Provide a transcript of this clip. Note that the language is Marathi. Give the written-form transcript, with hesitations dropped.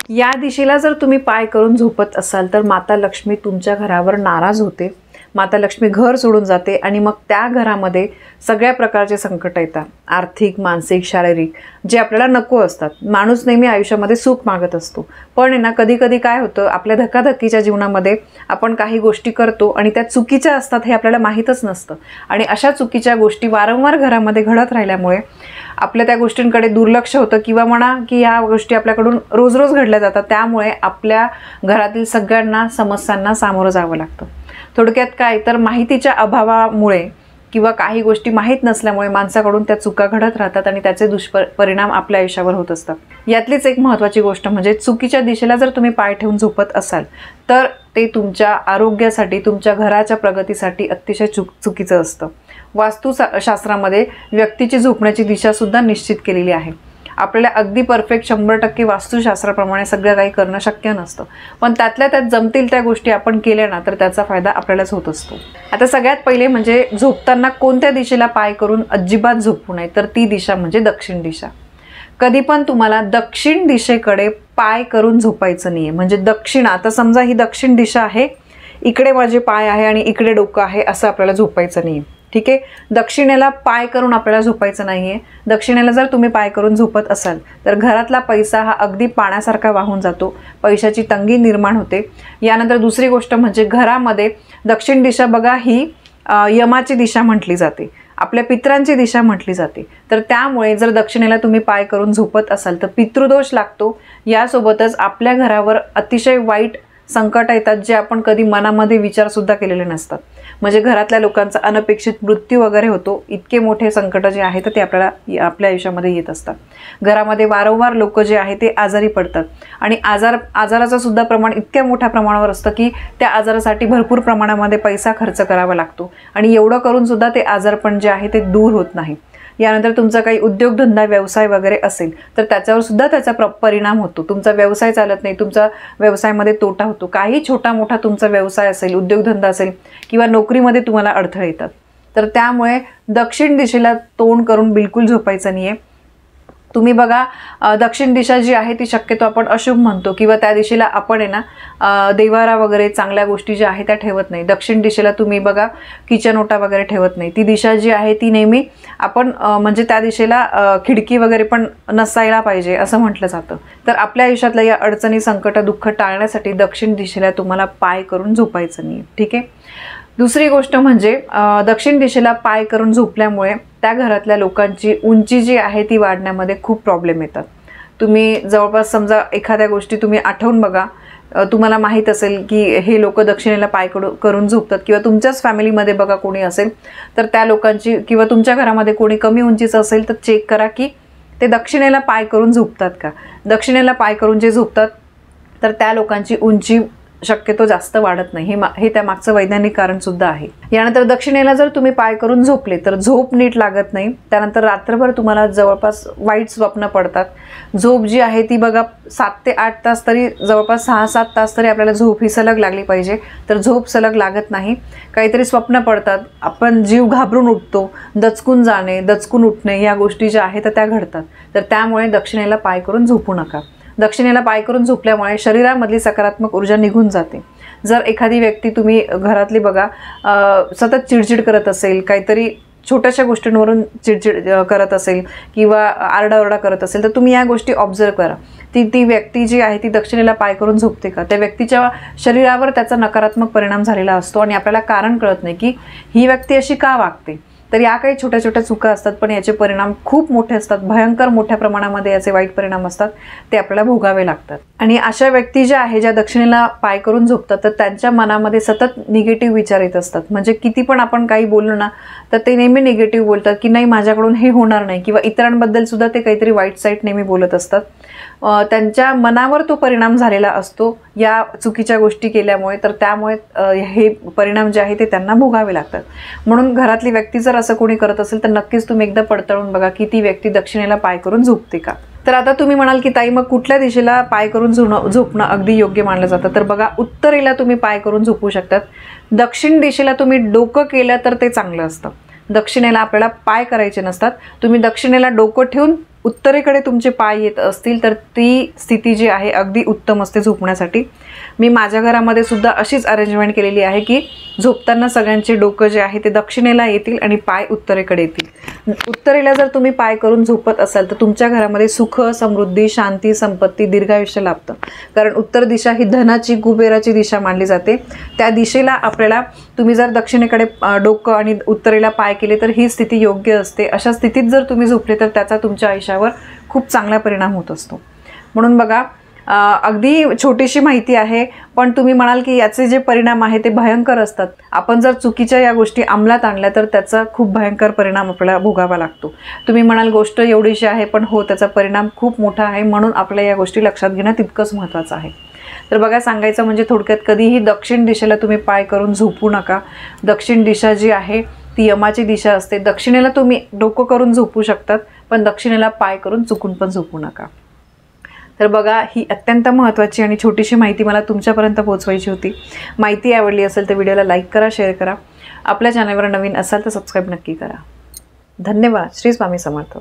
या दिशेला जर तुम्ही पाय करून झोपत असाल तर माता लक्ष्मी तुमच्या घरावर नाराज होते, माता लक्ष्मी घर सोडून जाते आणि मग त्या घरामध्ये सगळ्या प्रकारचे संकट येतात, आर्थिक, मानसिक, शारीरिक, जे आपल्याला नको असतात. माणूस नेहमी आयुष्यामध्ये सुख मागत असतो, पण आहे ना कधी कधी काय होतं, आपल्या धकाधकीच्या जीवनामध्ये आपण काही गोष्टी करतो आणि त्या चुकीच्या असतात हे आपल्याला माहीतच नसतं. आणि अशा चुकीच्या गोष्टी वारंवार घरामध्ये घडत राहिल्यामुळे आपल्या त्या गोष्टींकडे दुर्लक्ष होतं, किंवा म्हणा की ह्या गोष्टी आपल्याकडून रोज रोज घडल्या जातात. त्यामुळे आपल्या घरातील सगळ्यांना समस्यांना सामोरं जावं लागतं. थोडक्यात काय तर माहितीच्या अभावामुळे किंवा काही गोष्टी माहीत नसल्यामुळे माणसाकडून त्या चुका घडत राहतात आणि त्याचे दुष्परिणाम आपल्या आयुष्यावर होत असतात. यातलीच एक महत्त्वाची गोष्ट म्हणजे चुकीच्या दिशेला जर तुम्ही पाय ठेवून झोपत असाल तर ते तुमच्या आरोग्यासाठी, तुमच्या घराच्या प्रगतीसाठी अतिशय चुकीचं असतं. वास्तुशास्त्रामध्ये व्यक्तीची झोपण्याची दिशासुद्धा निश्चित केलेली आहे. आपल्याला अगदी परफेक्ट 100% वास्तुशास्त्राप्रमाणे सगळं काही करणं शक्य नसतं, पण त्यातल्या त्यात जमतील त्या गोष्टी आपण केल्या ना तर त्याचा फायदा आपल्यालाच होत असतो. आता सगळ्यात पहिले म्हणजे झोपताना कोणत्या दिशेला पाय करून अजिबात झोपू नये, तर ती दिशा म्हणजे दक्षिण दिशा. कधी पण तुम्हाला दक्षिण दिशेकडे पाय करून झोपायचं नाही आहे. म्हणजे दक्षिण, आता समजा ही दक्षिण दिशा आहे, इकडे माझे पाय आहे आणि इकडे डोकं आहे, असं आपल्याला झोपायचं नाही आहे. ठीक आहे, दक्षिणेला पाय करून आपल्याला झोपायचं नाही आहे. दक्षिणेला जर तुम्ही पाय करून झोपत असाल तर घरातला पैसा हा अगदी पाण्यासारखा वाहून जातो, पैशाची तंगी निर्माण होते. यानंतर दुसरी गोष्ट म्हणजे घरामध्ये दक्षिण दिशा बघा ही यमाची दिशा म्हटली जाते, आपल्या पितरांची दिशा म्हटली जाते. तर त्यामुळे जर दक्षिणेला तुम्ही पाय करून झोपत असाल तर पितृदोष लागतो. यासोबतच आपल्या घरावर अतिशय वाईट संकट येतात जे आपण कधी मनामध्ये विचारसुद्धा केलेले नसतात. म्हणजे घरातल्या लोकांचा अनपेक्षित मृत्यू वगैरे होतो. इतके मोठे संकट जे आहेत ते आपल्या आयुष्यामध्ये येत असतात. घरामध्ये वारंवार लोक जे आहे ते आजारी पडतात आणि आजाराचं सुद्धा प्रमाण इतक्या मोठ्या प्रमाणावर असतं की त्या आजारासाठी भरपूर प्रमाणामध्ये पैसा खर्च करावा लागतो आणि एवढं करून सुद्धा ते आजारपण जे आहे ते दूर होत नाही. यानंतर तुमचा काही उद्योगधंदा, व्यवसाय वगैरे असेल तर त्याच्यावर सुद्धा त्याचा परिणाम होतो. तुमचा व्यवसाय चालत नाही, तुमचा व्यवसायामध्ये तोटा होतो. काही छोटा मोठा तुमचा व्यवसाय असेल, उद्योगधंदा असेल किंवा नोकरीमध्ये तुम्हाला अडथळे येतात. तर त्यामुळे दक्षिण दिशेला तोंड करून बिलकुल झोपायचं नाही आहे. तुम्ही बघा दक्षिण दिशा जी आहे ती शक्यतो आपण अशुभ म्हणतो किंवा त्या दिशेला आपण आहे ना देवारा वगैरे चांगल्या गोष्टी ज्या आहेत त्या ठेवत नाही. दक्षिण दिशेला तुम्ही बघा किचन ओटा वगैरे ठेवत नाही. ती दिशा जी आहे ती नेहमी आपण म्हणजे त्या दिशेला खिडकी वगैरे पण नसायला पाहिजे असं म्हटलं जातं. तर आपल्या आयुष्यातल्या या अडचणी, संकट, दुःख टाळण्यासाठी दक्षिण दिशेला तुम्हाला पाय करून झोपायचं नाही. ठीक आहे. दुसरी गोष्ट म्हणजे दक्षिण दिशेला पाय करून झोपल्यामुळे त्या घरातल्या लोकांची उंची जी आहे ती वाढण्यामध्ये खूप प्रॉब्लेम येतात. तुम्ही जवळपास समजा एखाद्या गोष्टी तुम्ही आठवून बघा, तुम्हाला माहीत असेल की हे लोक दक्षिणेला पाय करून झोपतात किंवा तुमच्याच फॅमिलीमध्ये बघा कोणी असेल तर त्या लोकांची, किंवा तुमच्या घरामध्ये कोणी कमी उंचीचं असेल तर चेक करा की ते दक्षिणेला पाय करून झोपतात का. दक्षिणेला पाय करून जे झोपतात तर त्या लोकांची उंची शक्यतो जास्त वाढत नाही. हे त्या मागचं वैज्ञानिक कारण सुद्धा आहे. यानंतर दक्षिणेला जर तुम्ही पाय करून झोपले तर झोप नीट लागत नाही. त्यानंतर रात्रभर तुम्हाला जवळपास वाईट स्वप्न पडतात. झोप जी आहे ती बघा 7 ते 8 तास तरी, जवळपास 6-7 तास तरी आपल्याला झोप ही सलग लागली पाहिजे. तर झोप सलग लागत नाही, काहीतरी स्वप्न पडतात, आपण जीव घाबरून उठतो, दचकून जाणे, दचकून उठणे ह्या गोष्टी ज्या आहेत त्या घडतात. तर त्यामुळे दक्षिणेला पाय करून झोपू नका. दक्षिणेला पाय करून झोपल्यामुळे शरीरामधली सकारात्मक ऊर्जा निघून जाते. जर एखादी व्यक्ती तुम्ही घरातली बघा सतत चिडचिड करत असेल, काहीतरी छोट्याशा गोष्टींवरून चिडचिड करत असेल किंवा आरडाओरडा करत असेल तर तुम्ही या गोष्टी ऑब्झर्व करा. ती व्यक्ती जी आहे ती दक्षिणेला पाय करून झोपते का, त्या व्यक्तीच्या शरीरावर त्याचा नकारात्मक परिणाम झालेला असतो आणि आपल्याला कारण कळत नाही की ही व्यक्ती अशी का वागते. तर या काही छोट्या छोट्या चुका असतात, पण याचे परिणाम खूप मोठे असतात. भयंकर मोठ्या प्रमाणामध्ये याचे वाईट परिणाम असतात, ते आपल्याला भोगावे लागतात. आणि अशा व्यक्ती ज्या आहे ज्या दक्षिणेला पाय करून झोपतात तर त्यांच्या मनामध्ये सतत निगेटिव्ह विचार येत असतात. म्हणजे किती पण आपण काही बोललो ना तर ते नेहमी निगेटिव्ह बोलतात की नाही माझ्याकडून हे होणार नाही, किंवा इतरांबद्दल सुद्धा ते काहीतरी वाईट साईट नेहमी बोलत असतात. त्यांच्या मनावर तो परिणाम झालेला असतो या चुकीच्या गोष्टी केल्यामुळे. तर त्यामुळे हे परिणाम जे आहे ते त्यांना भोगावे लागतात. म्हणून घरातली व्यक्ती जर असं कोणी करत असेल तर नक्कीच तुम्ही एकदा पडताळून बघा की ती व्यक्ती दक्षिणेला पाय करून झोपते का. तर आता तुम्ही म्हणाल की ताई मग कुठल्या दिशेला पाय करून झोपणं अगदी योग्य मानलं जातं. तर बघा उत्तरेला तुम्ही पाय करून झोपू शकतात. दक्षिण दिशेला तुम्ही डोकं केलं तर ते चांगलं असतं. दक्षिणेला आपल्याला पाय करायचे नसतात. तुम्ही दक्षिणेला डोकं ठेवून उत्तरेकडे तुमचे पाय येत असतील तर ती स्थिती जी आहे अगदी उत्तम असते झोपण्यासाठी. मी माझ्या घरामध्ये सुद्धा अशीच अरेंजमेंट केलेली आहे की झोपताना सगळ्यांचे डोकं जे आहे ते दक्षिणेला येतील आणि पाय उत्तरेकडे येतील. उत्तरेला जर तुम्ही पाय करून झोपत असाल तर तुमच्या घरामध्ये सुख, समृद्धी, शांती, संपत्ती, दीर्घायुष्य लाभतं. कारण उत्तर दिशा ही धनाची, कुबेराची दिशा मानली जाते. त्या दिशेला आपल्याला तुम्ही जर दक्षिणेकडे डोकं आणि उत्तरेला पाय केले तर ही स्थिती योग्य असते. अशा स्थितीत जर तुम्ही झोपले तर त्याचा तुमच्या आयुष्यावर खूप चांगला परिणाम होत असतो. म्हणून बघा, अगदी छोटीशी माहिती आहे, पण तुम्ही म्हणाल की याचे जे परिणाम आहे ते भयंकर असतात. आपण जर चुकीच्या या गोष्टी अंमलात आणल्या तर त्याचा खूप भयंकर परिणाम आपल्याला भोगावा लागतो. तुम्ही म्हणाल गोष्ट एवढीशी आहे, पण हो, त्याचा परिणाम खूप मोठा आहे. म्हणून आपल्याला या गोष्टी लक्षात घेणं तितकंच महत्त्वाचं आहे. तर बघा, सांगायचं म्हणजे थोडक्यात कधीही दक्षिण दिशेला तुम्ही पाय करून झोपू नका. दक्षिण दिशा जी आहे ती यमाची दिशा असते. दक्षिणेला तुम्ही डोकं करून झोपू शकतात, पण दक्षिणेला पाय करून चुकून पण झोपू नका. तर बघा, ही अत्यंत महत्त्वाची आणि छोटीशी माहिती मला तुमच्यापर्यंत पोहोचवायची होती. माहिती आवडली असेल तर व्हिडिओला लाईक करा, शेअर करा. आपल्या चॅनलवर नवीन असाल तर सबस्क्राईब नक्की करा. धन्यवाद. श्री स्वामी समर्थ.